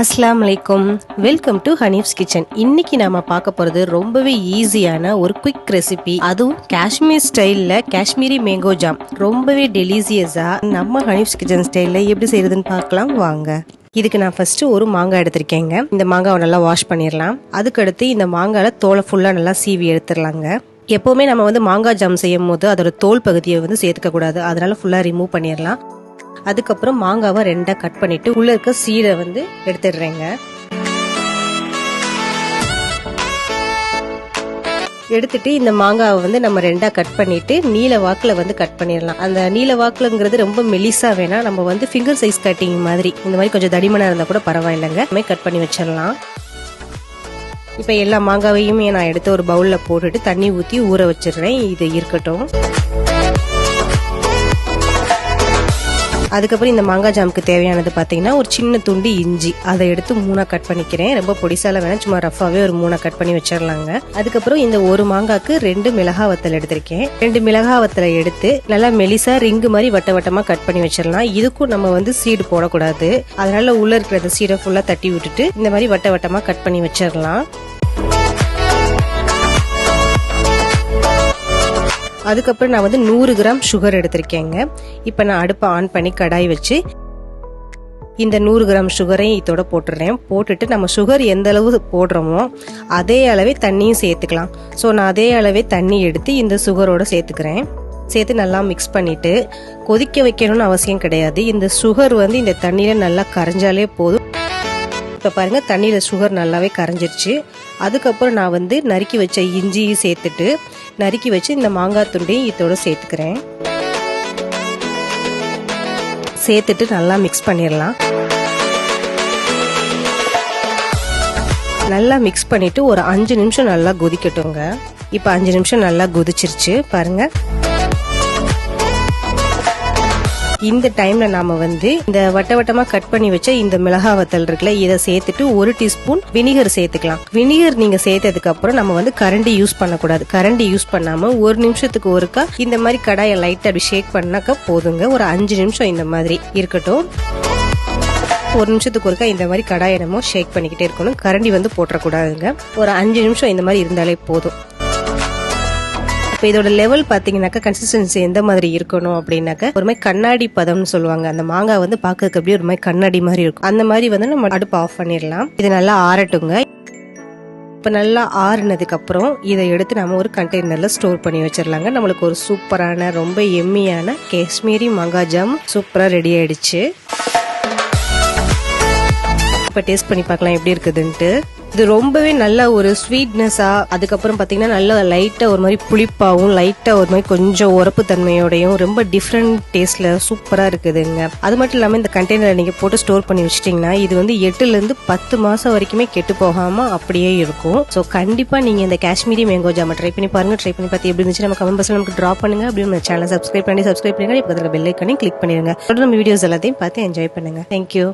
அஸ்ஸலாமு அலைக்கும். Welcome to Hanif's kitchen. இன்னைக்கு நாம பார்க்க போறது ரொம்பவே ஈஸியான ஒரு குயிக் ரெசிபி, அதுவும் காஷ்மீர் ஸ்டைல்ல காஷ்மீரி மேங்கோ ஜாம். ரொம்பவே டெலிசியஸா நம்ம ஹனீஃப்ஸ் கிச்சன் ஸ்டைல்ல எப்படி செய்யறதுன்னு பார்க்கலாம் வாங்க. இதுக்கு நான் ஃபர்ஸ்ட் ஒரு மாங்காய் எடுத்திருக்கேங்க. இந்த மாங்காவை நல்லா வாஷ் பண்ணிடலாம். அதுக்கடுத்து இந்த மாங்காயில தோலை ஃபுல்லா நல்லா சீவி எடுத்துடலாங்க. எப்பவுமே நம்ம மாங்காய் ஜாம் செய்யும் போது அதோட தோல் பகுதியை சேர்த்துக்க கூடாது, அதனால ஃபுல்லா ரிமூவ் பண்ணிடலாம். அதுக்கப்புறம் மாங்காவை ரெண்டா கட் பண்ணிட்டு உள்ள இருக்க சீடை எடுத்துடுறேங்க. எடுத்துட்டு இந்த மாங்காவை நம்ம ரெண்டா கட் பண்ணிட்டு நீல வாக்குல கட் பண்ணிடலாம். அந்த நீல வாக்குலங்கிறது ரொம்ப மெலிசா வேணா, நம்ம ஃபிங்கர் சைஸ் கட்டிங் மாதிரி இந்த மாதிரி கொஞ்சம் தடிமனா இருந்தா கூட பரவாயில்லைங்க, கட் பண்ணி வச்சிடலாம். இப்ப எல்லா மாங்காவையுமே நான் எடுத்து ஒரு பவுல்ல போட்டுட்டு தண்ணி ஊத்தி ஊற வச்சிடுறேன். இது இருக்கட்டும். அதுக்கப்புறம் இந்த மாங்காய் ஜாமுக்கு தேவையானது பாத்தீங்கன்னா ஒரு சின்ன துண்டு இஞ்சி, அதை எடுத்து 3 கட் பண்ணிக்கிறேன். ரொம்ப பொடிசால வேணா, சும்மா ரஃபாவே ஒரு 3 கட் பண்ணி வச்சிடலாங்க. அதுக்கப்புறம் இந்த ஒரு மாங்காய்க்கு 2 மிளகாய் வத்தல் எடுத்திருக்கேன். 2 மிளகாய் வத்தலை எடுத்து நல்லா மெலிசா ரிங்கு மாதிரி வட்ட வட்டமா கட் பண்ணி வச்சிடலாம். இதுக்கும் நம்ம சீடு போடக்கூடாது, அதனால உள்ள இருக்கிற அந்த சீடை ஃபுல்லா தட்டி விட்டுட்டு இந்த மாதிரி வட்ட வட்டமா கட் பண்ணி வச்சிடலாம். அதுக்கப்புறம் நான் 100 கிராம் சுகர் எடுத்திருக்கேங்க. இப்ப நான் அடுப்பை ஆன் பண்ணி கடாய் வச்சு இந்த 100 கிராம் சுகரையும் இதோட போட்டுடுறேன். போட்டுட்டு நம்ம சுகர் எந்த அளவு போடுறோமோ அதே அளவே தண்ணியும் சேர்த்துக்கலாம். ஸோ நான் அதே அளவே தண்ணி எடுத்து இந்த சுகரோட சேர்த்துக்கிறேன். சேர்த்து நல்லா மிக்ஸ் பண்ணிட்டு கொதிக்க வைக்கணும்னு அவசியம் கிடையாது. இந்த சுகர் இந்த தண்ணியில நல்லா கரைஞ்சாலே போதும். இப்ப பாருங்க, தண்ணியில சுகர் நல்லாவே கரைஞ்சிருச்சு. அதுக்கப்புறம் நான் நறுக்கி வச்ச இஞ்சியும் சேர்த்துட்டு நறுக்கி வச்சு இந்த மாங்காய் துண்டையும் இதோட சேர்த்துக்கிறேன். சேர்த்துட்டு நல்லா மிக்ஸ் பண்ணிடலாம். நல்லா மிக்ஸ் பண்ணிட்டு ஒரு 5 நிமிஷம் நல்லா கொதிக்கட்டுங்க. இப்ப 5 நிமிஷம் நல்லா கொதிச்சிருச்சு பாருங்க. இந்த டைம்ல நாம இந்த வட்ட வட்டமா கட் பண்ணி வச்ச இந்த மிளகாய் வத்தல் இருக்குல்ல, இதை சேர்த்துட்டு 1 டீஸ்பூன் வினிகர் சேர்த்துக்கலாம். வினிகர் நீங்க சேர்த்ததுக்கு அப்புறம் நம்ம கரண்டி யூஸ் பண்ணக்கூடாது. கரண்டி யூஸ் பண்ணாம 1 நிமிஷத்துக்கு ஒருக்கா இந்த மாதிரி கடாயை லைட்டா அப்படி ஷேக் பண்ணாக்க போதுங்க. ஒரு 5 நிமிஷம் இந்த மாதிரி இருக்கட்டும். 1 நிமிஷத்துக்கு ஒருக்கா இந்த மாதிரி கடாயை நம்ம ஷேக் பண்ணிக்கிட்டே இருக்கணும். கரண்டி போட்டுறக்கூடாதுங்க. ஒரு 5 நிமிஷம் இந்த மாதிரி இருந்தாலே போதும். இப்போ இதோட லெவல் பாத்தீங்கன்னாக்கா கன்சிஸ்டன்சி எந்த மாதிரி இருக்கணும் அப்படின்னாக்க ஒரு மாதிரி கண்ணாடி பதம்னு சொல்லுவாங்க. அந்த மாங்காய் பாக்குறதுக்கு அப்படியே ஒரு மாதிரி கண்ணாடி மாதிரி இருக்கும். அந்த மாதிரி நம்ம அடுப்பு ஆஃப் பண்ணிடலாம். இது நல்லா ஆறட்டுங்க. இப்ப நல்லா ஆறுனதுக்கு அப்புறம் இதை எடுத்து நம்ம ஒரு கண்டெய்னர்ல ஸ்டோர் பண்ணி வச்சிடலாங்க. நம்மளுக்கு ஒரு சூப்பரான ரொம்ப எம்மியான காஷ்மீரி மாங்காய் ஜாம் சூப்பரா ரெடி ஆயிடுச்சு. இப்ப டேஸ்ட் பண்ணி பார்க்கலாம் எப்படி இருக்குதுன்ட்டு. இது ரொம்பவே நல்ல ஒரு ஸ்வீட்னஸா, அதுக்கப்புறம் பாத்தீங்கன்னா நல்லா லைட்டா ஒரு மாதிரி புளிப்பாவும், லைட்டா ஒரு மாதிரி கொஞ்சம் உரப்பு தன்மையோடையும் ரொம்ப டிஃப்ரெண்ட் டேஸ்ட்ல சூப்பரா இருக்குதுங்க. அது மட்டும் இல்லாம இந்த கண்டெய்னர்ல நீங்க போட்டு ஸ்டோர் பண்ணி வச்சிட்டீங்கன்னா இது 8 ல இருந்து 10 மாசம் வரைக்குமே கெட்டு போகாம அப்படியே இருக்கும். சோ கண்டிப்பா நீங்க இந்த காஷ்மீரி மேங்கோ ஜாம் ட்ரை பண்ணி பாருங்க. ட்ரை பண்ணி பார்த்து எப்படி இருந்துச்சு நம்ம கமெண்ட் பாக்ஸ்ல நமக்கு டிராப் பண்ணுங்க. அப்படியே நம்ம சேனலை சப்ஸ்கிரைப் பண்ணி பக்கத்துல பெல் ஐகானையும் கிளிக் பண்ணிருங்க. தொடர்ந்து நம்ம வீடியோஸ் எல்லாத்தையும் பார்த்து என்ஜாய் பண்ணுங்க. தேங்க்யூ.